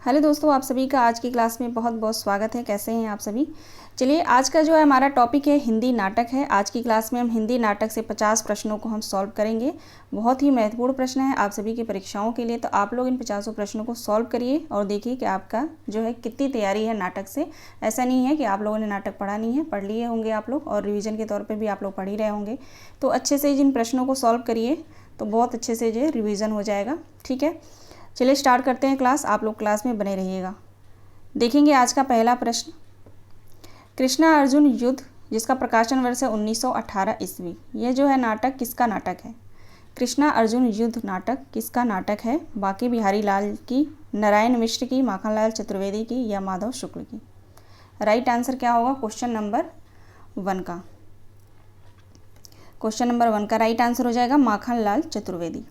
Hello दोस्तों, आप सभी का आज की क्लास में बहुत बहुत स्वागत है। कैसे हैं आप सभी। चलिए, आज का जो है हमारा टॉपिक है हिंदी नाटक है। आज की क्लास में हम हिंदी नाटक से 50 प्रश्नों को हम सॉल्व करेंगे। बहुत ही महत्वपूर्ण प्रश्न है आप सभी की परीक्षाओं के लिए। तो आप लोग इन 50 प्रश्नों को सॉल्व करिए और देखिए कि आपका जो है कितनी तैयारी है नाटक से। ऐसा नहीं है कि आप लोगों ने नाटक पढ़ा नहीं है, पढ़ लिए होंगे आप लोग, और रिविज़न के तौर पर भी आप लोग पढ़ ही रहे होंगे। तो अच्छे से जिन प्रश्नों को सॉल्व करिए तो बहुत अच्छे से जो है रिविज़न हो जाएगा। ठीक है, चलिए स्टार्ट करते हैं क्लास। आप लोग क्लास में बने रहिएगा। देखेंगे आज का पहला प्रश्न, कृष्णा अर्जुन युद्ध जिसका प्रकाशन वर्ष है 1918 ईस्वी। यह जो है नाटक किसका नाटक है? कृष्णा अर्जुन युद्ध नाटक किसका नाटक है? बांके बिहारी लाल की, नारायण मिश्र की, माखनलाल चतुर्वेदी की या माधव शुक्ल की? राइट आंसर क्या होगा क्वेश्चन नंबर 1 का? क्वेश्चन नंबर 1 का राइट आंसर हो जाएगा माखनलाल चतुर्वेदी।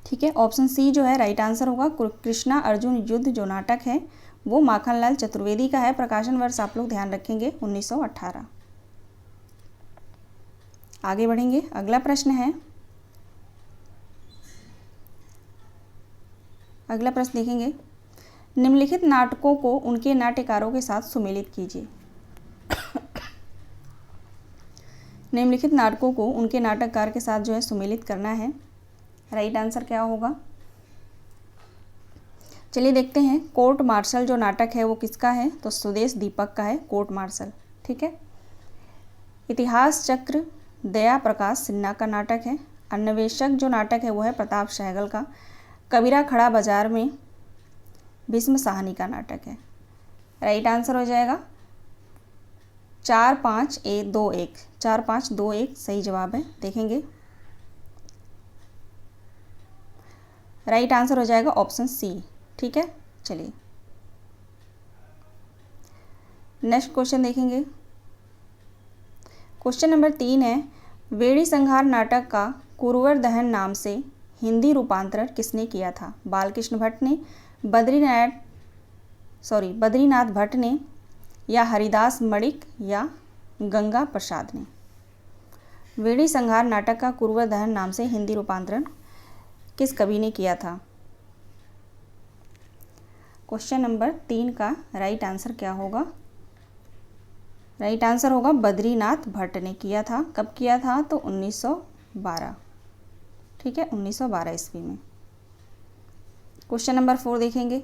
ठीक है, ऑप्शन सी जो है राइट आंसर होगा। कृष्णा अर्जुन युद्ध जो नाटक है वो माखनलाल चतुर्वेदी का है। प्रकाशन वर्ष आप लोग ध्यान रखेंगे 1918। आगे बढ़ेंगे, अगला प्रश्न है। अगला प्रश्न देखेंगे, निम्नलिखित नाटकों को उनके नाट्यकारों के साथ सुमेलित कीजिए। निम्नलिखित नाटकों को उनके नाटककार के साथ जो है सुमेलित करना है। राइट आंसर क्या होगा? चलिए देखते हैं। कोर्ट मार्शल जो नाटक है वो किसका है? तो सुदेश दीपक का है कोर्ट मार्शल। ठीक है। इतिहास चक्र दया प्रकाश सिन्हा का नाटक है। अन्वेषक जो नाटक है वो है प्रताप सहगल का। कबीरा खड़ा बाजार में भीष्म साहनी का नाटक है। राइट आंसर हो जाएगा 4-5-2-1। 4-5-2-1 सही जवाब है। देखेंगे, राइट आंसर हो जाएगा ऑप्शन सी। ठीक है, चलिए नेक्स्ट क्वेश्चन देखेंगे। क्वेश्चन नंबर 3 है, वेड़ी संहार नाटक का कुरवर दहन नाम से हिंदी रूपांतरण किसने किया था? बालकृष्ण भट्ट ने, बद्रीनाथ भट्ट ने, या हरिदास मणिक, या गंगा प्रसाद ने? वेड़ी संहार नाटक का कुरवर दहन नाम से हिंदी रूपांतरण किस कवि ने किया था? क्वेश्चन नंबर 3 का राइट आंसर क्या होगा? राइट आंसर होगा बद्रीनाथ भट्ट ने किया था। कब किया था? तो 1912। ठीक है, 1912 ईस्वी में। क्वेश्चन नंबर 4 देखेंगे,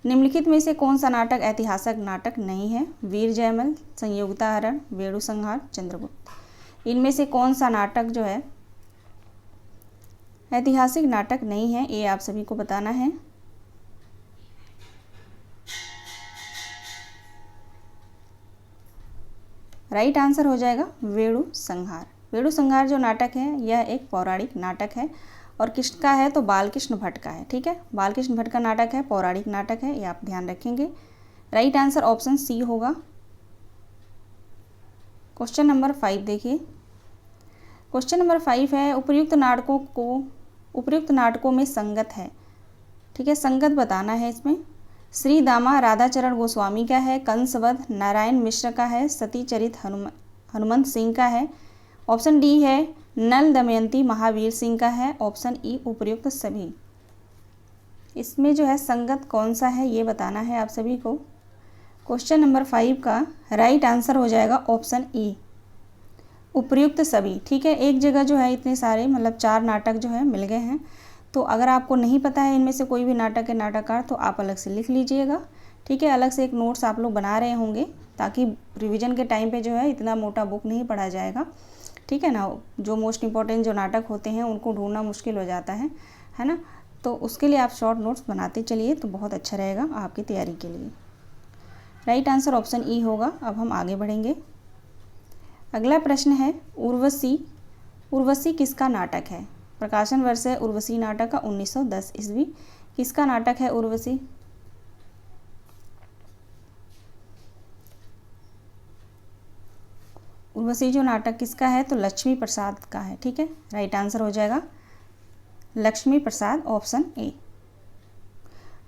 निम्नलिखित में से कौन सा नाटक ऐतिहासिक नाटक नहीं है? वीर जयमल, संयोगिता हरण, वेणु संहार, चंद्रगुप्त। इनमें से कौन सा नाटक जो है ऐतिहासिक नाटक नहीं है, ये आप सभी को बताना है। राइट आंसर हो जाएगा वेणु संहार। वेणु संहार जो नाटक है यह एक पौराणिक नाटक है और किसका है? तो बालकृष्ण भट्ट का है। ठीक है, बालकृष्ण भट्ट का नाटक है, पौराणिक नाटक है, ये आप ध्यान रखेंगे। राइट आंसर ऑप्शन सी होगा। क्वेश्चन नंबर 5 देखिए। क्वेश्चन नंबर 5 है, उपर्युक्त नाटकों में संगत है। ठीक है, संगत बताना है इसमें। श्री दामा राधाचरण गोस्वामी का है, कंसवध नारायण मिश्र का है, सती चरित हनुमंत सिंह का है। ऑप्शन डी है नल दमयंती महावीर सिंह का है। ऑप्शन ई उपर्युक्त सभी। इसमें जो है संगत कौन सा है ये बताना है आप सभी को। क्वेश्चन नंबर 5 का राइट आंसर हो जाएगा ऑप्शन ई उपर्युक्त सभी। ठीक है, एक जगह जो है इतने सारे मतलब 4 नाटक जो है मिल गए हैं। तो अगर आपको नहीं पता है इनमें से कोई भी नाटक है नाटककार तो आप अलग से लिख लीजिएगा। ठीक है, अलग से एक नोट्स आप लोग बना रहे होंगे ताकि रिवीजन के टाइम पे जो है इतना मोटा बुक नहीं पढ़ा जाएगा। ठीक है ना, जो मोस्ट इंपॉर्टेंट जो नाटक होते हैं उनको ढूंढना मुश्किल हो जाता है ना। तो उसके लिए आप शॉर्ट नोट्स बनाते चलिए तो बहुत अच्छा रहेगा आपकी तैयारी के लिए। राइट आंसर ऑप्शन ई होगा। अब हम आगे बढ़ेंगे। अगला प्रश्न है, उर्वशी किसका नाटक है? प्रकाशन वर्ष है उर्वशी नाटक का 1910 ईस्वी। किसका नाटक है उर्वशी? उर्वशी जो नाटक किसका है? तो लक्ष्मी प्रसाद का है। ठीक है, राइट आंसर हो जाएगा लक्ष्मी प्रसाद, ऑप्शन ए।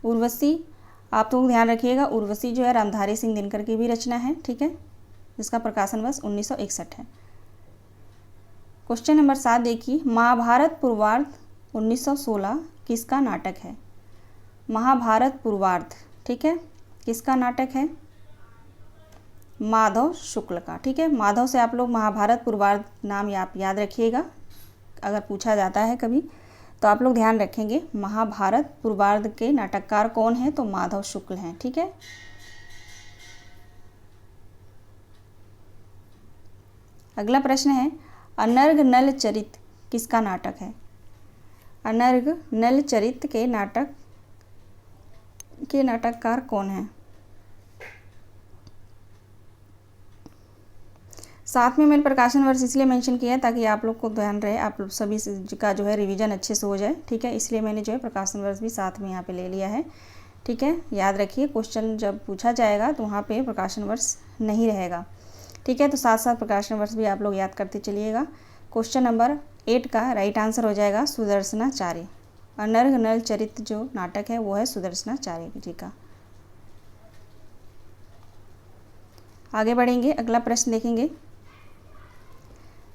उर्वशी आप लोग ध्यान रखिएगा, उर्वशी जो है रामधारी सिंह दिनकर की भी रचना है। ठीक है, जिसका प्रकाशन वर्ष 1961 है। क्वेश्चन नंबर 7 देखिए, महाभारत पूर्वार्ध 1916 किसका नाटक है? महाभारत पूर्वार्ध, ठीक है, किसका नाटक है? माधव शुक्ल का, ठीक है। माधव से आप लोग महाभारत पूर्वार्ध नाम आप याद रखिएगा, अगर पूछा जाता है कभी तो आप लोग ध्यान रखेंगे। महाभारत पूर्वार्ध के नाटककार कौन है? तो माधव शुक्ल हैं, ठीक है। अगला प्रश्न है, अनर्घ नल चरित किसका नाटक है? अनर्घ नल चरित के नाटककार कौन है? साथ में मैंने प्रकाशन वर्ष इसलिए मेंशन किया है ताकि आप लोग को ध्यान रहे, आप लोग सभी का जो है रिवीजन अच्छे से हो जाए, ठीक है। इसलिए मैंने जो है प्रकाशन वर्ष भी साथ में यहाँ पे ले लिया है, ठीक है। याद रखिए, क्वेश्चन जब पूछा जाएगा तो वहाँ पे प्रकाशन वर्ष नहीं रहेगा, ठीक है। तो साथ साथ प्रकाशन वर्ष भी आप लोग याद करते चलिएगा। क्वेश्चन नंबर 8 का राइट आंसर हो जाएगा सुदर्शनाचार्य। अनर्घ नल चरित जो नाटक है वो है सुदर्शनाचार्य जी का। आगे बढ़ेंगे, अगला प्रश्न देखेंगे।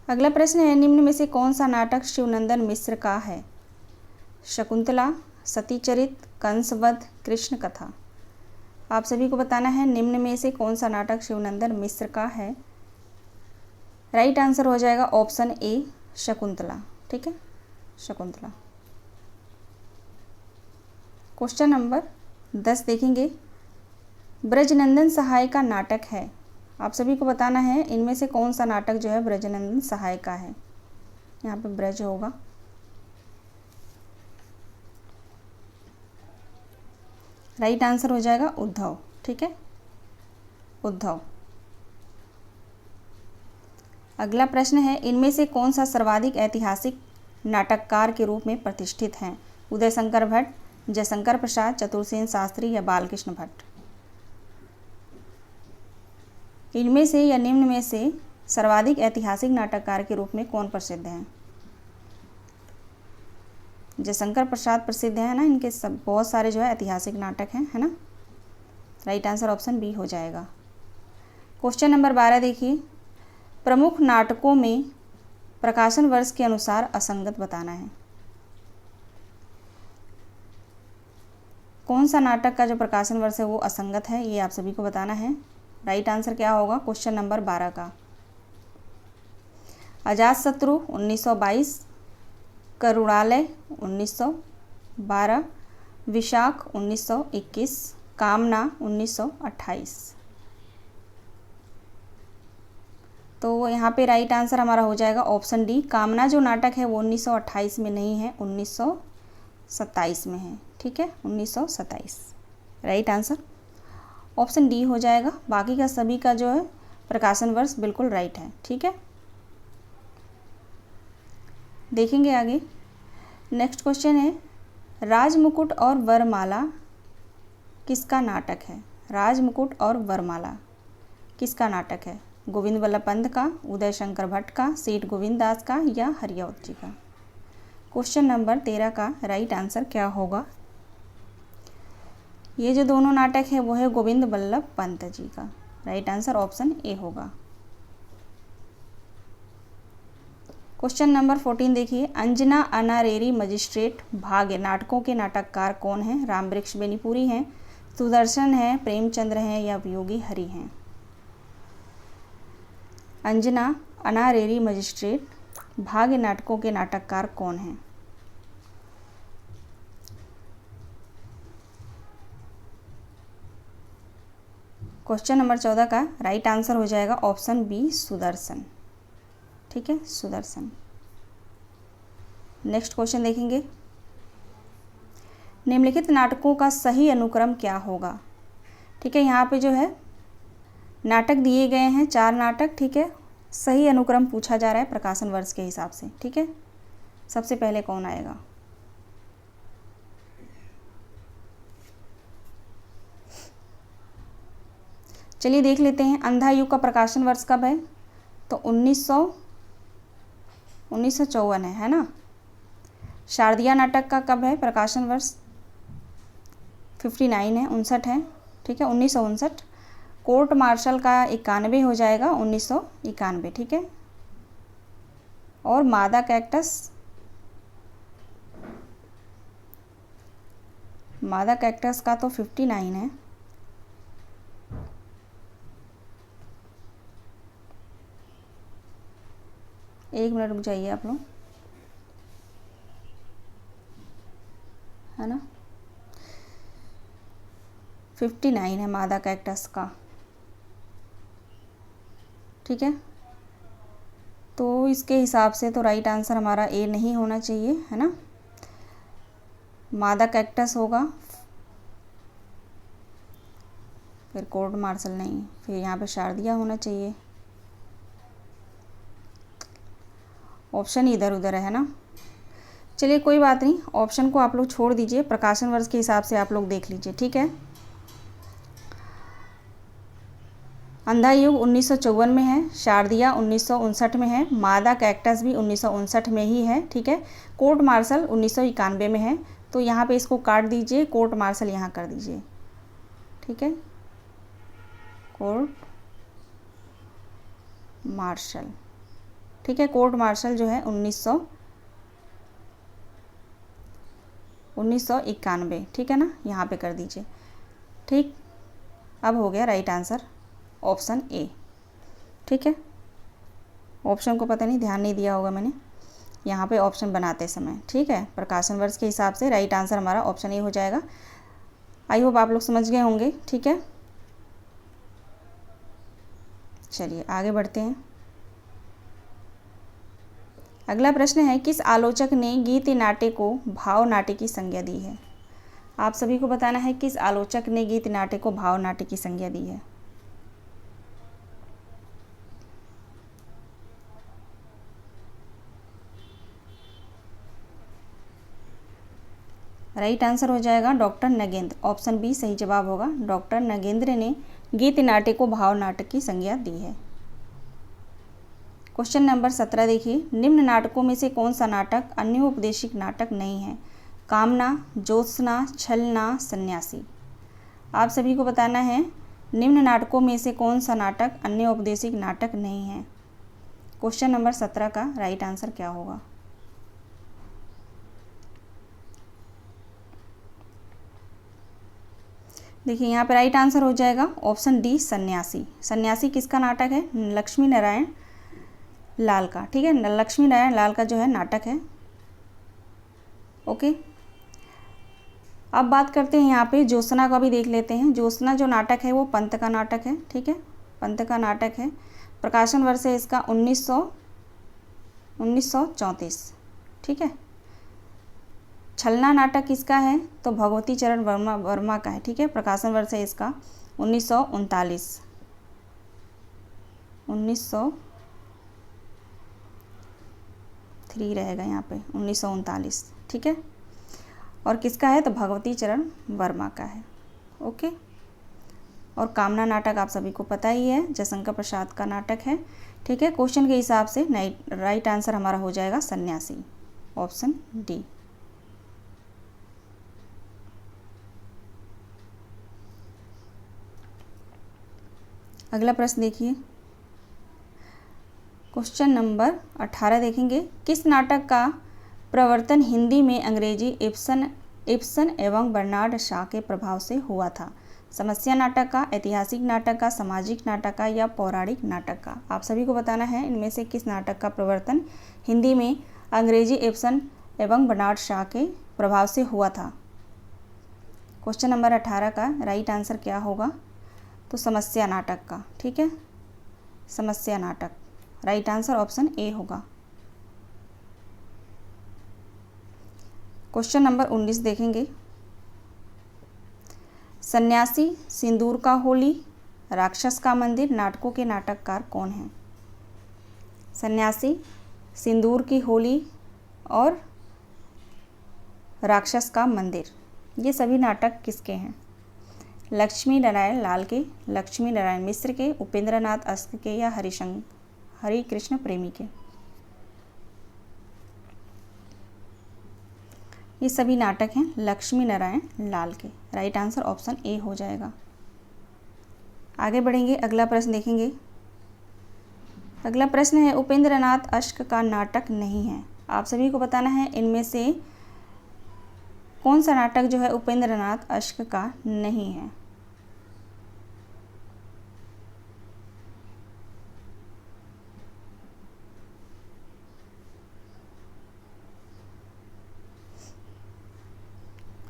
अगला प्रश्न है, निम्न में से कौन सा नाटक शिवनंदन मिश्र का है? शकुंतला, सतीचरित, कंसवध, कृष्ण कथा। आप सभी को बताना है निम्न में से कौन सा नाटक शिवनंदन मिश्र का है। राइट आंसर हो जाएगा ऑप्शन ए, शकुंतला, ठीक है, शकुंतला। क्वेश्चन नंबर 10 देखेंगे। ब्रजनंदन सहाय का नाटक है, आप सभी को बताना है इनमें से कौन सा नाटक जो है ब्रजनंदन सहाय का है। यहाँ पे ब्रज होगा। राइट आंसर हो जाएगा उद्धव, ठीक है, उद्धव। अगला प्रश्न है, इनमें से कौन सा सर्वाधिक ऐतिहासिक नाटककार के रूप में प्रतिष्ठित हैं? उदय शंकर भट्ट, जयशंकर प्रसाद, चतुर्सेन शास्त्री या बालकृष्ण भट्ट। इनमें से या निम्न में से सर्वाधिक ऐतिहासिक नाटककार के रूप में कौन प्रसिद्ध हैं? जयशंकर प्रसाद प्रसिद्ध है ना, इनके सब बहुत सारे जो है ऐतिहासिक नाटक हैं, है ना। राइट आंसर ऑप्शन बी हो जाएगा। क्वेश्चन नंबर 12 देखिए। प्रमुख नाटकों में प्रकाशन वर्ष के अनुसार असंगत बताना है। कौन सा नाटक का जो प्रकाशन वर्ष है वो असंगत है, ये आप सभी को बताना है। राइट आंसर क्या होगा क्वेश्चन नंबर 12 का? अजातशत्रु 1922, करुणालय 1912, विशाख 1921, कामना 1928। तो यहाँ पे राइट आंसर हमारा हो जाएगा ऑप्शन डी। कामना जो नाटक है वो 1928 में नहीं है, 1927 में है, ठीक है, 1927। राइट आंसर ऑप्शन डी हो जाएगा। बाकी का सभी का जो है प्रकाशन वर्ष बिल्कुल राइट है, ठीक है। देखेंगे आगे। नेक्स्ट क्वेश्चन है, राजमुकुट और वरमाला किसका नाटक है? राजमुकुट और वरमाला किसका नाटक है? गोविंद वल्लभ पंत का, उदय शंकर भट्ट का, सेठ गोविंद दास का या हरिऔध जी का। क्वेश्चन नंबर 13 का राइट आंसर क्या होगा? ये जो दोनों नाटक है वो है गोविंद वल्लभ पंत जी का। राइट आंसर ऑप्शन ए होगा। क्वेश्चन नंबर 14 देखिए। अंजना अनारेरी मजिस्ट्रेट भाग्य नाटकों के नाटककार कौन हैं? रामवृक्ष बेनीपुरी हैं, सुदर्शन हैं, प्रेमचंद्र हैं या वियोगी हरि हैं। अंजना अनारेरी मजिस्ट्रेट भाग्य नाटकों के नाटककार कौन हैं? क्वेश्चन नंबर 14 का राइट आंसर हो जाएगा ऑप्शन बी, सुदर्शन, ठीक है, सुदर्शन। नेक्स्ट क्वेश्चन देखेंगे। निम्नलिखित नाटकों का सही अनुक्रम क्या होगा? ठीक है, यहाँ पे जो है नाटक दिए गए हैं 4 नाटक, ठीक है। सही अनुक्रम पूछा जा रहा है प्रकाशन वर्ष के हिसाब से, ठीक है। सबसे पहले कौन आएगा? चलिए देख लेते हैं। अंधा युग का प्रकाशन वर्ष कब है? तो 1954 है ना। शारदिया नाटक का कब है प्रकाशन वर्ष? 59 है, 59 है, ठीक है, 1959। कोर्ट मार्शल का 91 हो जाएगा, 1991, ठीक है। और मादा कैक्टस मादा कैक्टस का तो 59 है। एक मिनट रुक जाइए आप लोग, है ना, 59 है मादा कैक्टस का। ठीक है, तो इसके हिसाब से तो राइट आंसर हमारा ए नहीं होना चाहिए, है ना। मादा कैक्टस होगा, फिर कोर्ट मार्शल नहीं, फिर यहाँ पे शारदिया होना चाहिए। ऑप्शन इधर उधर है ना। चलिए कोई बात नहीं, ऑप्शन को आप लोग छोड़ दीजिए, प्रकाशन वर्ष के हिसाब से आप लोग देख लीजिए। ठीक है, अंधा युग 1954 में है, शारदिया 1959 में है, मादा कैक्टस भी 1959 में ही है। ठीक है, कोर्ट मार्शल 1991 में है। तो यहाँ पे इसको काट दीजिए, कोर्ट मार्शल यहाँ कर दीजिए। ठीक है, कोर्ट मार्शल। ठीक है, कोर्ट मार्शल जो है 1991। ठीक है ना, यहाँ पे कर दीजिए। ठीक, अब हो गया राइट आंसर ऑप्शन ए। ठीक है, ऑप्शन को पता नहीं ध्यान नहीं दिया होगा मैंने यहाँ पे ऑप्शन बनाते समय। ठीक है, प्रकाशन वर्ष के हिसाब से राइट आंसर हमारा ऑप्शन ए हो जाएगा। आई होप आप लोग समझ गए होंगे। ठीक है, चलिए आगे बढ़ते हैं। अगला प्रश्न है, किस आलोचक ने गीति नाट्य को भाव नाट्य की संज्ञा दी है। आप सभी को बताना है किस आलोचक ने गीति नाट्य को भाव नाट्य की संज्ञा दी है। राइट आंसर हो जाएगा डॉक्टर नगेंद्र। ऑप्शन बी सही जवाब होगा। डॉक्टर नगेंद्र ने गीति नाट्य को भाव नाटक की संज्ञा दी है। क्वेश्चन नंबर 17 देखिए, निम्न नाटकों में से कौन सा नाटक अन्य उपदेशिक नाटक नहीं है। कामना, ज्योत्सना, छलना, सन्यासी। आप सभी को बताना है निम्न नाटकों में से कौन सा नाटक अन्य उपदेशिक नाटक नहीं है। क्वेश्चन नंबर 17 का राइट आंसर क्या होगा। देखिए यहाँ पे राइट आंसर हो जाएगा ऑप्शन डी सन्यासी। सन्यासी किसका नाटक है, लक्ष्मी नारायण लाल का। ठीक है, लक्ष्मी नारायण लाल का जो है नाटक है। ओके, अब बात करते हैं यहाँ पे ज्योत्सना का भी देख लेते हैं। ज्योत्सना जो नाटक है वो पंत का नाटक है। ठीक है, पंत का नाटक है। प्रकाशन वर्ष है इसका 1934। ठीक है, छलना नाटक किसका है, तो भगवती चरण वर्मा का है। ठीक है, प्रकाशन वर्ष है इसका 1939। 1903 रहेगा यहाँ पे, 1939। ठीक है, और किसका है, तो भगवती चरण वर्मा का है। ओके, और कामना नाटक आप सभी को पता ही है, जयशंकर प्रसाद का नाटक है। ठीक है, क्वेश्चन के हिसाब से राइट आंसर हमारा हो जाएगा सन्यासी, ऑप्शन डी। अगला प्रश्न देखिए, क्वेश्चन नंबर 18 देखेंगे। किस नाटक का प्रवर्तन हिंदी में अंग्रेजी इब्सन एवं बर्नार्ड शॉ के प्रभाव से हुआ था। समस्या नाटक का, ऐतिहासिक नाटक का, सामाजिक नाटक का या पौराणिक नाटक का। आप सभी को बताना है इनमें से किस नाटक का प्रवर्तन हिंदी में अंग्रेजी इब्सन एवं बर्नार्ड शॉ के प्रभाव से हुआ था। क्वेश्चन नंबर 18 का राइट आंसर क्या होगा, तो समस्या नाटक का। ठीक है, समस्या नाटक राइट आंसर ऑप्शन ए होगा। क्वेश्चन नंबर 19 देखेंगे। सन्यासी, सिंदूर का होली, राक्षस का मंदिर नाटकों के नाटककार कौन हैं। सन्यासी, सिंदूर की होली और राक्षस का मंदिर, ये सभी नाटक किसके हैं। लक्ष्मी नारायण लाल के, लक्ष्मी नारायण मिश्र के, उपेंद्र नाथ अस्क के या हरि कृष्ण प्रेमी के। ये सभी नाटक हैं लक्ष्मी नारायण लाल के। राइट आंसर ऑप्शन ए हो जाएगा। आगे बढ़ेंगे, अगला प्रश्न देखेंगे। अगला प्रश्न है, उपेंद्र नाथ अस्क का नाटक नहीं है। आप सभी को बताना है इनमें से कौन सा नाटक जो है उपेंद्रनाथ अश्क का नहीं है?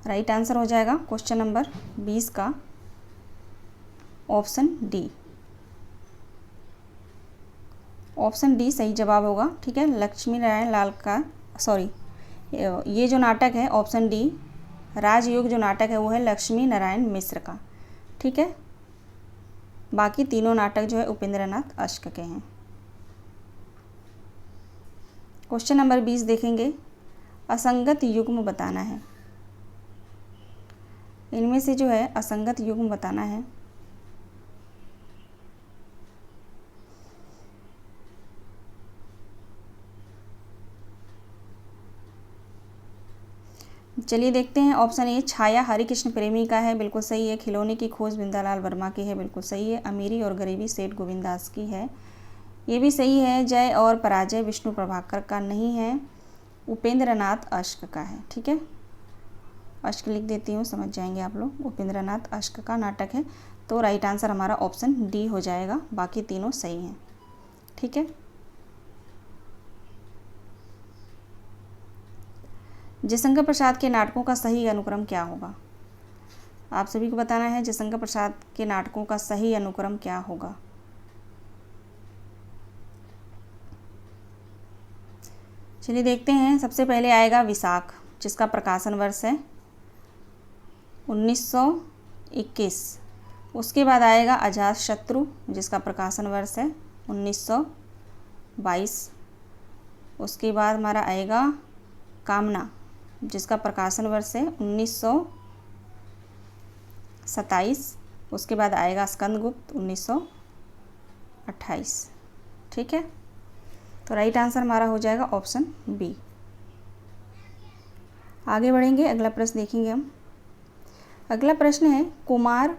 राइट आंसर हो जाएगा क्वेश्चन नंबर 20 का ऑप्शन डी। ऑप्शन डी सही जवाब होगा। ठीक है, लक्ष्मी नारायण लाल का, सॉरी, ये जो नाटक है ऑप्शन डी राजयोग जो नाटक है वो है लक्ष्मी नारायण मिश्र का। ठीक है, बाकी तीनों नाटक जो है उपेंद्रनाथ अश्क के हैं। क्वेश्चन नंबर 20 देखेंगे, असंगत युग्म बताना है। इनमें से जो है असंगत युग्म बताना है। चलिए देखते हैं। ऑप्शन ए छाया हरिकृष्ण प्रेमी का है, बिल्कुल सही है। खिलौने की खोज बिंदालाल वर्मा की है, बिल्कुल सही है। अमीरी और गरीबी सेठ गोविंदास की है, ये भी सही है। जय और पराजय विष्णु प्रभाकर का नहीं है, उपेंद्रनाथ अश्क का है। ठीक है, अश्क लिख देती हूँ, समझ जाएंगे आप लोग। उपेंद्रनाथ अश्क का नाटक है, तो राइट आंसर हमारा ऑप्शन डी हो जाएगा। बाकी तीनों सही हैं। ठीक है, जयशंकर प्रसाद के नाटकों का सही अनुक्रम क्या होगा? आप सभी को बताना है जयशंकर प्रसाद के नाटकों का सही अनुक्रम क्या होगा। चलिए देखते हैं। सबसे पहले आएगा विशाख, जिसका प्रकाशन वर्ष है 1921। उसके बाद आएगा अजातशत्रु, जिसका प्रकाशन वर्ष है 1922। उसके बाद हमारा आएगा कामना, जिसका प्रकाशन वर्ष है 1927। उसके बाद आएगा स्कंदगुप्त 1928। ठीक है, तो राइट आंसर हमारा हो जाएगा ऑप्शन बी। आगे बढ़ेंगे, अगला प्रश्न देखेंगे हम। अगला प्रश्न है कुमार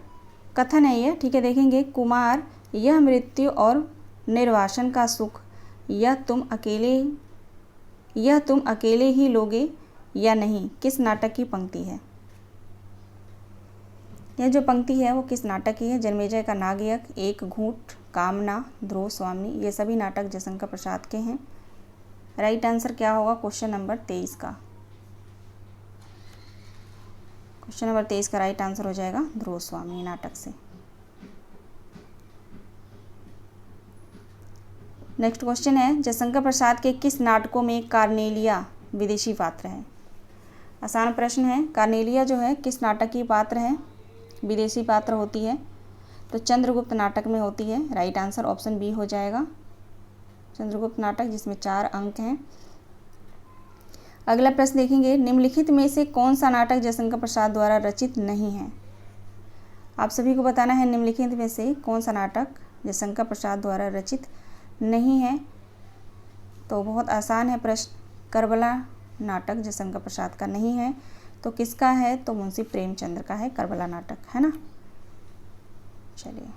कथन है ये। ठीक है, देखेंगे। कुमार, यह मृत्यु और निर्वासन का सुख यह तुम अकेले ही लोगे या नहीं, किस नाटक की पंक्ति है? यह जो पंक्ति है वो किस नाटक की है? जन्मेजय का नागयक, एक घूंट, कामना, ध्रुव स्वामी, ये सभी नाटक जयशंकर प्रसाद के हैं। राइट आंसर क्या होगा क्वेश्चन नंबर 23 का? क्वेश्चन नंबर 23 का राइट आंसर हो जाएगा ध्रुव स्वामी नाटक से। नेक्स्ट क्वेश्चन है, जयशंकर प्रसाद के किस नाटकों में कार्नेलिया विदेशी पात्र है? आसान प्रश्न है। कार्नेलिया जो है किस नाटक की पात्र है, विदेशी पात्र होती है? तो चंद्रगुप्त नाटक में होती है। राइट आंसर ऑप्शन बी हो जाएगा, चंद्रगुप्त नाटक, जिसमें 4 अंक हैं। अगला प्रश्न देखेंगे, निम्नलिखित में से कौन सा नाटक जयशंकर प्रसाद द्वारा रचित नहीं है? आप सभी को बताना है निम्नलिखित में से कौन सा नाटक जयशंकर प्रसाद द्वारा रचित नहीं है। तो बहुत आसान है प्रश्न, करबला नाटक जयशंकर प्रसाद का नहीं है। तो किसका है? तो मुंशी प्रेमचंद्र का है करबला नाटक, है ना। चलिए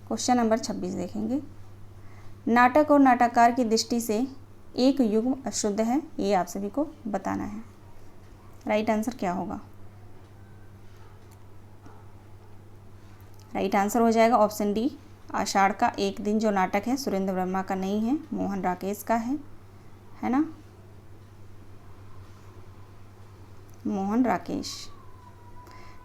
क्वेश्चन नंबर 26 देखेंगे। नाटक और नाटककार की दृष्टि से एक युग्म अशुद्ध है, ये आप सभी को बताना है। राइट आंसर क्या होगा? राइट आंसर हो जाएगा ऑप्शन डी, आषाढ़ का एक दिन जो नाटक है सुरेंद्र वर्मा का नहीं है, मोहन राकेश का है ना, मोहन राकेश।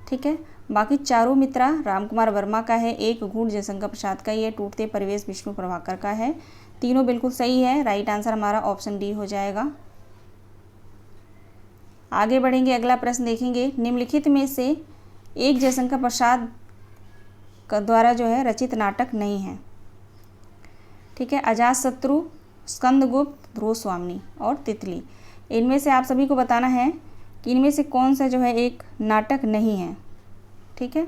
ठीक है, बाकी चारों मित्रा रामकुमार वर्मा का है, एक घूंट जयशंकर प्रसाद का, ये टूटते परिवेश विष्णु प्रभाकर का है। तीनों बिल्कुल सही है। राइट आंसर हमारा ऑप्शन डी हो जाएगा। आगे बढ़ेंगे, अगला प्रश्न देखेंगे। निम्नलिखित में से एक जयशंकर प्रसाद का द्वारा जो है रचित नाटक नहीं है। ठीक है, अजातशत्रु, स्कंदगुप्त, ध्रुव स्वामी और तितली। इनमें से आप सभी को बताना है कि इनमें से कौन सा जो है एक नाटक नहीं है। ठीक है,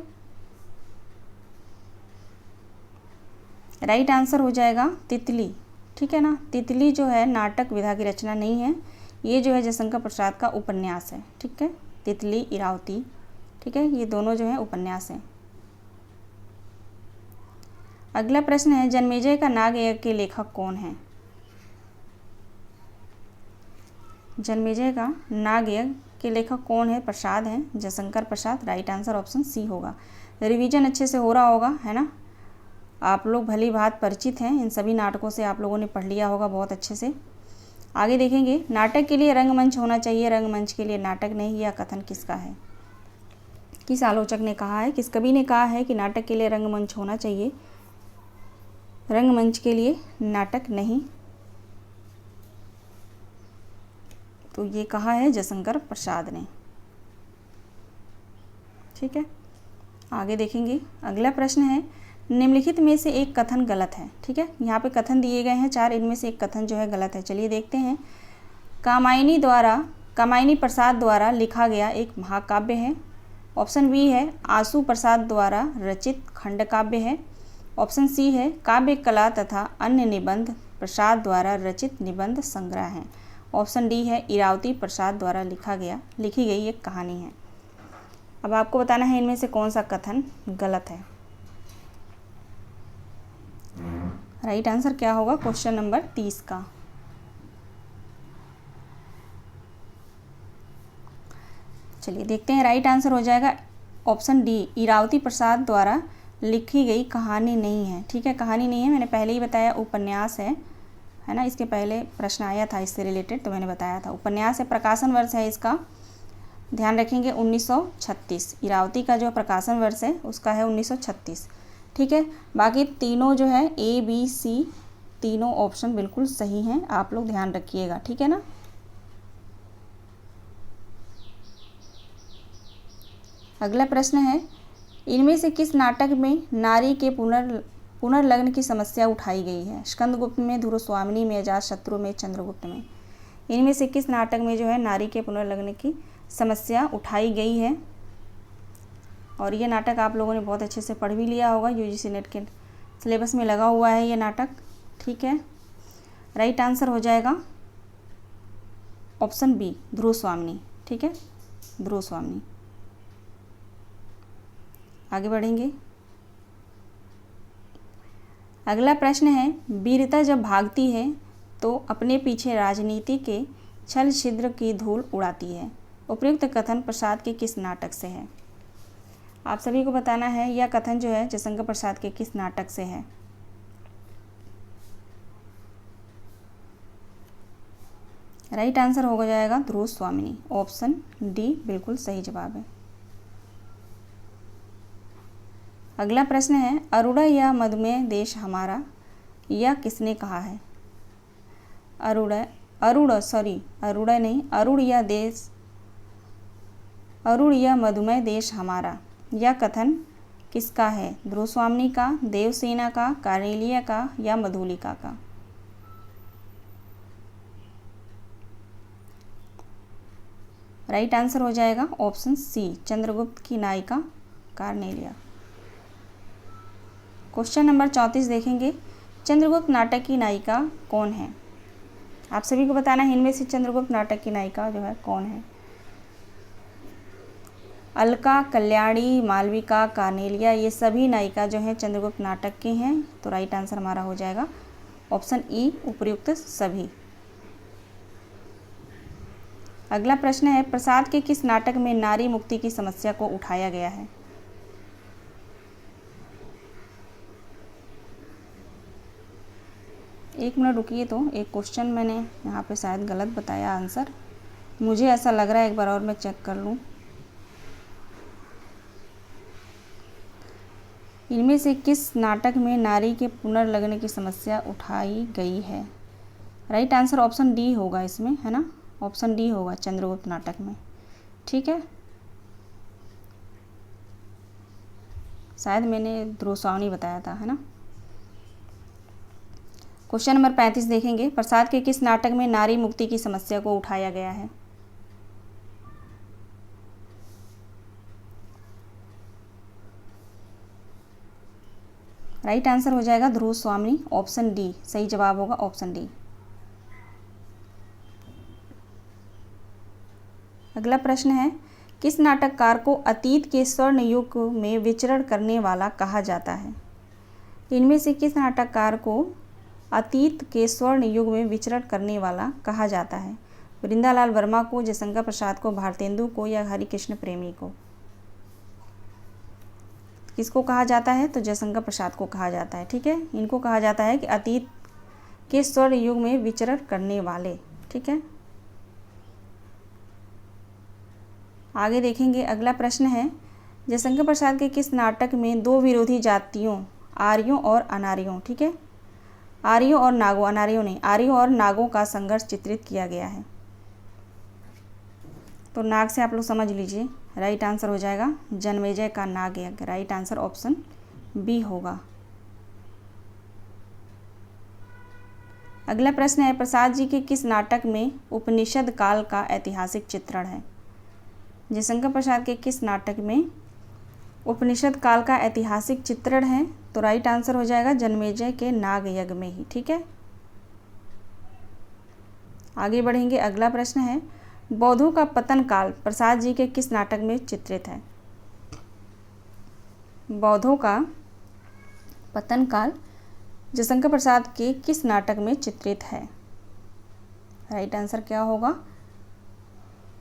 राइट आंसर हो जाएगा तितली। ठीक है ना, तितली जो है नाटक विधा की रचना नहीं है, ये जो है जयशंकर प्रसाद का उपन्यास है। ठीक है, तितली, इरावती, ठीक है, ये दोनों जो है उपन्यास हैं। अगला प्रश्न है, जन्मेजय का नागयज्ञ के लेखक कौन है? जन्मेजय का नागयज्ञ के लेखक कौन है? प्रसाद हैं, Jaishankar Prasad. Right answer option C होगा। रिवीजन अच्छे से हो रहा होगा, है ना। आप लोग भली भांति परिचित हैं, इन सभी नाटकों से आप लोगों ने पढ़ लिया होगा बहुत अच्छे से। आगे देखेंगे, नाटक के लिए रंगमंच होना चाहिए, रंगमंच के लिए नाटक नहीं, यह कथन किसका है? किस आलोचक ने कहा है, किस कवि ने कहा है कि नाटक के लिए रंगमंच होना चाहिए, रंगमंच के लिए नाटक नहीं? तो ये कहा है जयशंकर प्रसाद ने। ठीक है, आगे देखेंगे। अगला प्रश्न है, निम्नलिखित में से एक कथन गलत है। ठीक है, यहाँ पे कथन दिए गए हैं 4, इनमें से एक कथन जो है गलत है। चलिए देखते हैं। कामायनी प्रसाद द्वारा लिखा गया एक महाकाव्य है। ऑप्शन बी है आशु प्रसाद द्वारा रचित खंडकाव्य है। ऑप्शन सी है काव्य कला तथा अन्य निबंध प्रसाद द्वारा रचित निबंध संग्रह है। ऑप्शन डी है इरावती प्रसाद द्वारा लिखी गई एक कहानी है। अब आपको बताना है इनमें से कौन सा कथन गलत है। राइट आंसर क्या होगा क्वेश्चन नंबर 30 का? चलिए देखते हैं। राइट आंसर हो जाएगा ऑप्शन डी, इरावती प्रसाद द्वारा लिखी गई कहानी नहीं है। ठीक है, कहानी नहीं है, मैंने पहले ही बताया, उपन्यास है ना। इसके पहले प्रश्न आया था इससे रिलेटेड, तो मैंने बताया था उपन्यास है। प्रकाशन वर्ष है इसका, ध्यान रखेंगे 1936। इरावती का जो प्रकाशन वर्ष है उसका है 1936। ठीक है, बाकी तीनों जो है ए बी सी तीनों ऑप्शन बिल्कुल सही हैं, आप लोग ध्यान रखिएगा। ठीक है ना। अगला प्रश्न है, इनमें से किस नाटक में नारी के पुनर्लग्न की समस्या उठाई गई है? स्कंदगुप्त में, धुरस्वामिनी में, अजातशत्रु में, चंद्रगुप्त में। इनमें से किस नाटक में जो है नारी के पुनर्लग्न की समस्या उठाई गई है? और ये नाटक आप लोगों ने बहुत अच्छे से पढ़ भी लिया होगा, यूजीसी नेट के सिलेबस में लगा हुआ है ये नाटक। ठीक है, राइट आंसर हो जाएगा ऑप्शन बी, ध्रुवस्वामिनी। ठीक है, ध्रुवस्वामिनी। आगे बढ़ेंगे। अगला प्रश्न है, वीरता जब भागती है तो अपने पीछे राजनीति के छल छिद्र की धूल उड़ाती है। उपयुक्त कथन प्रसाद के किस नाटक से है? आप सभी को बताना है यह कथन जो है जयशंकर प्रसाद के किस नाटक से है। राइट आंसर हो जाएगा ध्रुवस्वामिनी। ऑप्शन डी बिल्कुल सही जवाब है। अगला प्रश्न है, अरुण या मधुमेह देश हमारा, यह किसने कहा है? अरुण या मधुमेह देश हमारा, यह कथन किसका है? ध्रुवस्वामिनी का, देवसेना का, कार्नेलिया का या मधुलिका का? राइट आंसर हो जाएगा ऑप्शन सी, चंद्रगुप्त की नायिका कार्नेलिया। क्वेश्चन नंबर 34 देखेंगे, चंद्रगुप्त नाटक की नायिका कौन है? आप सभी को बताना है इनमें से चंद्रगुप्त नाटक की नायिका जो है कौन है। अलका, कल्याणी, मालविका, कार्नेलिया, ये सभी नायिका जो है चंद्रगुप्त नाटक की हैं। तो राइट आंसर हमारा हो जाएगा ऑप्शन ई, उपयुक्त सभी। अगला प्रश्न है, प्रसाद के किस नाटक में नारी मुक्ति की समस्या को उठाया गया है? एक मिनट रुकिए, तो एक क्वेश्चन मैंने यहाँ पे शायद गलत बताया आंसर, मुझे ऐसा लग रहा है, एक बार और मैं चेक कर लूँ। इनमें से किस नाटक में नारी के पुनर्लग्न की समस्या उठाई गई है? राइट आंसर ऑप्शन डी होगा इसमें, है ना। ऑप्शन डी होगा चंद्रगुप्त नाटक में। ठीक है, शायद मैंने ध्रुवस्वामिनी बताया था, है ना। क्वेश्चन नंबर 35 देखेंगे, प्रसाद के किस नाटक में नारी मुक्ति की समस्या को उठाया गया है? राइट आंसर हो जाएगा ध्रुवस्वामिनी। ऑप्शन डी सही जवाब होगा, ऑप्शन डी। अगला प्रश्न है, किस नाटककार को अतीत के स्वर्ण युग में विचरण करने वाला कहा जाता है? इनमें से किस नाटककार को अतीत के स्वर्ण युग में विचरण करने वाला कहा जाता है? वृंदालाल वर्मा को, जयशंकर प्रसाद को, भारतेंदु को या हरिकृष्ण प्रेमी को? किसको कहा जाता है? तो जयशंकर प्रसाद को कहा जाता है। ठीक है, इनको कहा जाता है कि अतीत के स्वर्ण युग में विचरण करने वाले। ठीक है, आगे देखेंगे। अगला प्रश्न है, जयशंकर प्रसाद के किस नाटक में दो विरोधी जातियों, आर्यों और अनार्यों, ठीक है, आर्यों और नागों, अनार्यों नहीं, आर्यों और नागों का संघर्ष चित्रित किया गया है? तो नाग से आप लोग समझ लीजिए, राइट आंसर हो जाएगा जन्मेजय का नाग यज्ञ। राइट आंसर ऑप्शन बी होगा। अगला प्रश्न है, प्रसाद जी के किस नाटक में उपनिषद काल का ऐतिहासिक चित्रण है? जयशंकर प्रसाद के किस नाटक में उपनिषद काल का ऐतिहासिक चित्रण है? तो राइट आंसर हो जाएगा जन्मेजय के नाग यज्ञ में ही। ठीक है, आगे बढ़ेंगे। अगला प्रश्न है, बौद्धों का पतन काल प्रसाद जी के किस नाटक में चित्रित है? बौद्धों का पतन काल जयशंकर प्रसाद के किस नाटक में चित्रित है? राइट आंसर क्या होगा?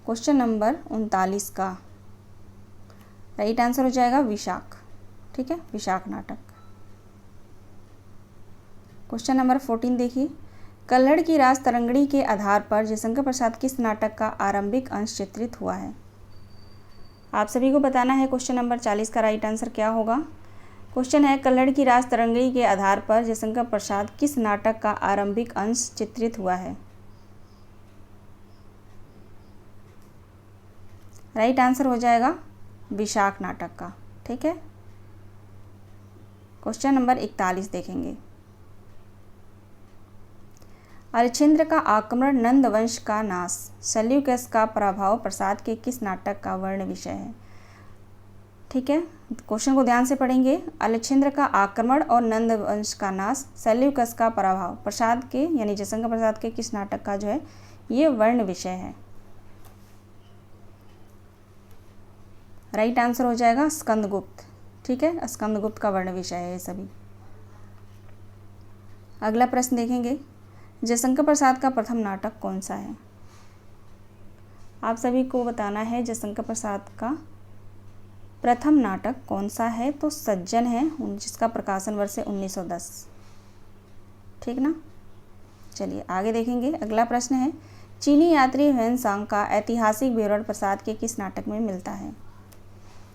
क्वेश्चन नंबर 39 का राइट आंसर हो जाएगा विशाख। ठीक है, विशाख नाटक। क्वेश्चन नंबर 14 देखिए, कल्हड़ की राज तरंगड़ी के आधार पर जयशंकर प्रसाद किस नाटक का आरंभिक अंश चित्रित हुआ है? आप सभी को बताना है क्वेश्चन नंबर 40 का राइट आंसर क्या होगा। क्वेश्चन है, कल्हड़ की राज तरंगड़ी के आधार पर जयशंकर प्रसाद किस नाटक का आरंभिक अंश चित्रित हुआ है? राइट आंसर हो जाएगा विशाख नाटक का। ठीक है, क्वेश्चन नंबर 41 देखेंगे। अरिश्चंद्र का आक्रमण, नंद वंश का नाश, सेल्यूकस का प्रभाव प्रसाद के किस नाटक का वर्ण विषय है? ठीक है, क्वेश्चन को ध्यान से पढ़ेंगे। अरिश्चंद्र का आक्रमण और नंद वंश का नाश, सेल्यूकस का प्रभाव प्रसाद के यानी जयशंकर प्रसाद के किस नाटक का जो है ये वर्ण विषय है? राइट आंसर हो जाएगा स्कंदगुप्त। ठीक है, स्कंदगुप्त का वर्ण विषय है ये सभी। अगला प्रश्न देखेंगे, जयशंकर प्रसाद का प्रथम नाटक कौन सा है? आप सभी को बताना है जयशंकर प्रसाद का प्रथम नाटक कौन सा है? तो सज्जन है, जिसका प्रकाशन वर्ष है 1910। ठीक ना, चलिए आगे देखेंगे। अगला प्रश्न है, चीनी यात्री ह्वेनसांग का ऐतिहासिक विवरण प्रसाद के किस नाटक में मिलता है?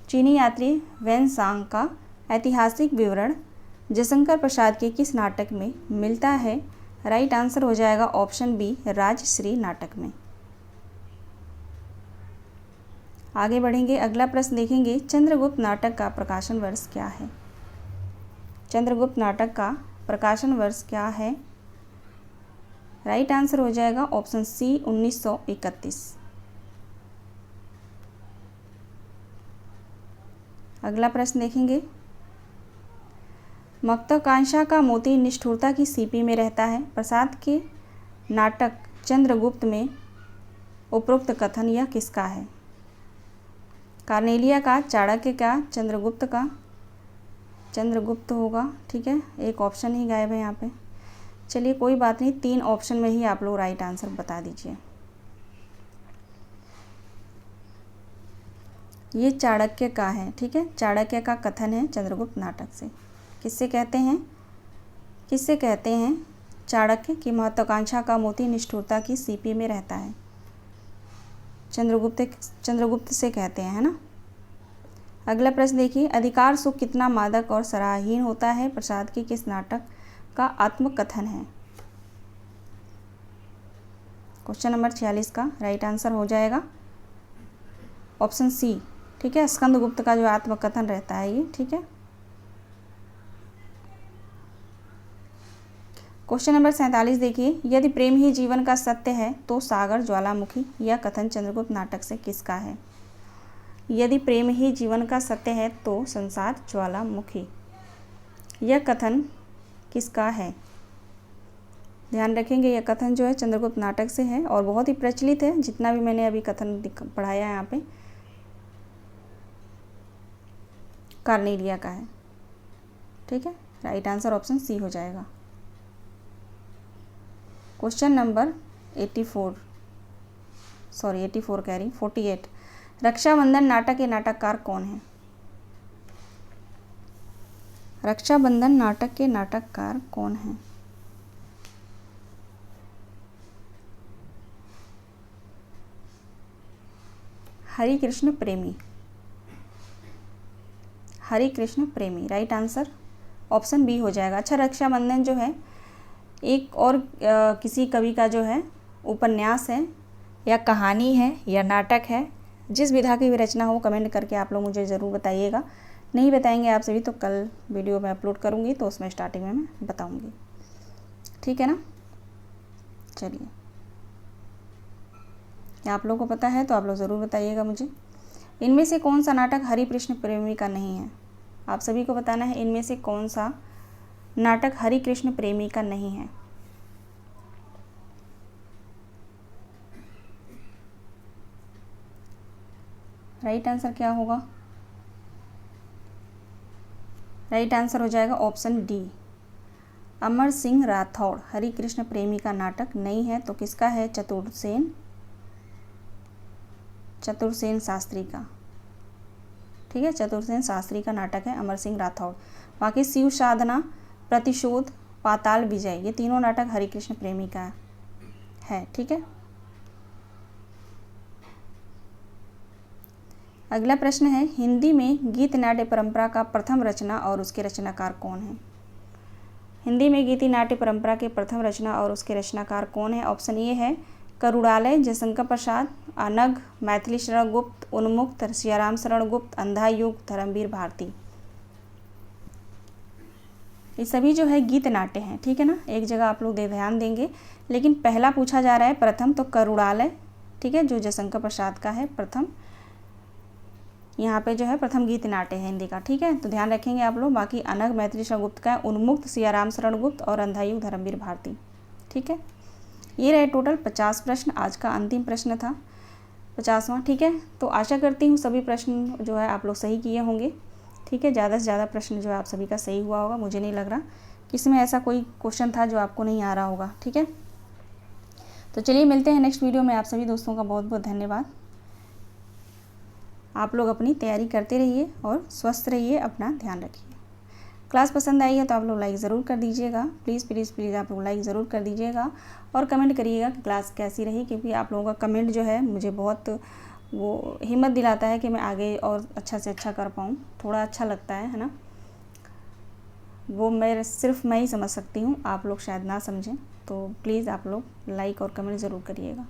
चीनी यात्री ह्वेनसांग का ऐतिहासिक विवरण जयशंकर प्रसाद के किस नाटक में मिलता है? राइट आंसर हो जाएगा ऑप्शन बी राजश्री नाटक में। आगे बढ़ेंगे। अगला प्रश्न देखेंगे, चंद्रगुप्त नाटक का प्रकाशन वर्ष क्या है? चंद्रगुप्त नाटक का प्रकाशन वर्ष क्या है? राइट आंसर हो जाएगा ऑप्शन सी 1931। अगला प्रश्न देखेंगे, महत्वाकांक्षा का मोती निष्ठुरता की सीपी में रहता है। प्रसाद के नाटक चंद्रगुप्त में उपरोक्त कथन यह किसका है? कार्नेलिया का, चाणक्य का, चंद्रगुप्त का? चंद्रगुप्त होगा। ठीक है, एक ऑप्शन ही गायब है यहाँ पे। चलिए कोई बात नहीं, 3 ऑप्शन में ही आप लोग राइट आंसर बता दीजिए। ये चाणक्य का है। ठीक है, चाणक्य का कथन है चंद्रगुप्त नाटक से। किससे कहते हैं? किससे कहते हैं? चाणक्य की महत्वाकांक्षा का मोती निष्ठुरता की सीपी में रहता है। चंद्रगुप्त से कहते हैं, है ना। अगला प्रश्न देखिए, अधिकार सुख कितना मादक और सराहहीन होता है प्रसाद के किस नाटक का आत्मकथन है? क्वेश्चन नंबर 46 का राइट आंसर हो जाएगा ऑप्शन सी। ठीक है, स्कंदगुप्त का जो आत्मकथन रहता है ये। ठीक है, क्वेश्चन नंबर 47 देखिए, यदि प्रेम ही जीवन का सत्य है तो सागर ज्वालामुखी यह कथन चंद्रगुप्त नाटक से किसका है? यदि प्रेम ही जीवन का सत्य है तो संसार ज्वालामुखी यह कथन किसका है? ध्यान रखेंगे, यह कथन जो है चंद्रगुप्त नाटक से है और बहुत ही प्रचलित है। जितना भी मैंने अभी कथन पढ़ाया है यहाँ पे कार्नेलिया का है। ठीक है, राइट आंसर ऑप्शन सी हो जाएगा। क्वेश्चन नंबर 84 सॉरी 84 कह रही, 48। रक्षाबंधन नाटक के नाटककार कौन है? रक्षाबंधन नाटक के नाटककार कौन है? हरि कृष्ण प्रेमी। हरि कृष्ण प्रेमी राइट आंसर ऑप्शन बी हो जाएगा। अच्छा, रक्षाबंधन जो है एक और किसी कवि का जो है उपन्यास है या कहानी है या नाटक है, जिस विधा की भी रचना हो कमेंट करके आप लोग मुझे ज़रूर बताइएगा। नहीं बताएंगे आप सभी तो कल वीडियो में अपलोड करूँगी तो उसमें स्टार्टिंग में मैं बताऊँगी, ठीक है ना। चलिए, आप लोगों को पता है तो आप लोग ज़रूर बताइएगा मुझे। इनमें से कौन सा नाटक हरि कृष्ण प्रेमी का नहीं है? आप सभी को बताना है इनमें से कौन सा नाटक हरि कृष्ण प्रेमी का नहीं है। राइट आंसर क्या होगा? राइट आंसर हो जाएगा ऑप्शन डी, अमर सिंह राठौड़ हरि कृष्ण प्रेमी का नाटक नहीं है। तो किसका है? चतुरसेन शास्त्री का, ठीक है, चतुरसेन शास्त्री का नाटक है अमर सिंह राठौड़। बाकी शिव साधना, प्रतिशोध, पाताल विजय, ये तीनों नाटक हरि कृष्ण प्रेमी का है, ठीक है। अगला प्रश्न है, हिंदी में गीत नाट्य परंपरा का प्रथम रचना और उसके रचनाकार कौन है? हिंदी में गीति नाट्य परंपरा के प्रथम रचना और उसके रचनाकार कौन है? ऑप्शन ए है करुड़ालय, जयशंकर प्रसाद, अनग, मैथिली शरण गुप्त, उन्मुक्त, सियाराम शरण गुप्त, अंधा युग, धर्मवीर भारती। ये सभी जो है गीत नाट्य हैं, ठीक है ना। एक जगह आप लोग ध्यान देंगे, लेकिन पहला पूछा जा रहा है प्रथम, तो करुड़ालय, ठीक है, जो जयशंकर प्रसाद का है प्रथम, यहाँ पे जो है प्रथम गीत नाट्य है हिंदी का, ठीक है, तो ध्यान रखेंगे आप लोग। बाकी अनग मैथिली शरण गुप्त का है, उन्मुक्त सियाराम शरण गुप्त और अंधा युग धर्मवीर भारती, ठीक है। ये रहे टोटल 50 प्रश्न, आज का अंतिम प्रश्न था 50वां, ठीक है। तो आशा करती हूँ सभी प्रश्न जो है आप लोग सही किए होंगे, ठीक है। ज़्यादा से ज़्यादा प्रश्न जो है आप सभी का सही हुआ होगा, मुझे नहीं लग रहा कि इसमें ऐसा कोई क्वेश्चन था जो आपको नहीं आ रहा होगा, ठीक है। तो चलिए मिलते हैं नेक्स्ट वीडियो में। आप सभी दोस्तों का बहुत बहुत धन्यवाद। आप लोग अपनी तैयारी करते रहिए और स्वस्थ रहिए, अपना ध्यान रखिए। क्लास पसंद आई है तो आप लोग लाइक ज़रूर कर दीजिएगा, प्लीज़ प्लीज़ प्लीज़ आप लोग लाइक ज़रूर कर दीजिएगा और कमेंट करिएगा कि क्लास कैसी रही, क्योंकि आप लोगों का कमेंट जो है मुझे बहुत वो हिम्मत दिलाता है कि मैं आगे और अच्छा से अच्छा कर पाऊँ, थोड़ा अच्छा लगता है ना। वो सिर्फ मैं ही समझ सकती हूँ, आप लोग शायद ना समझें, तो प्लीज़ आप लोग लाइक और कमेंट ज़रूर करिएगा।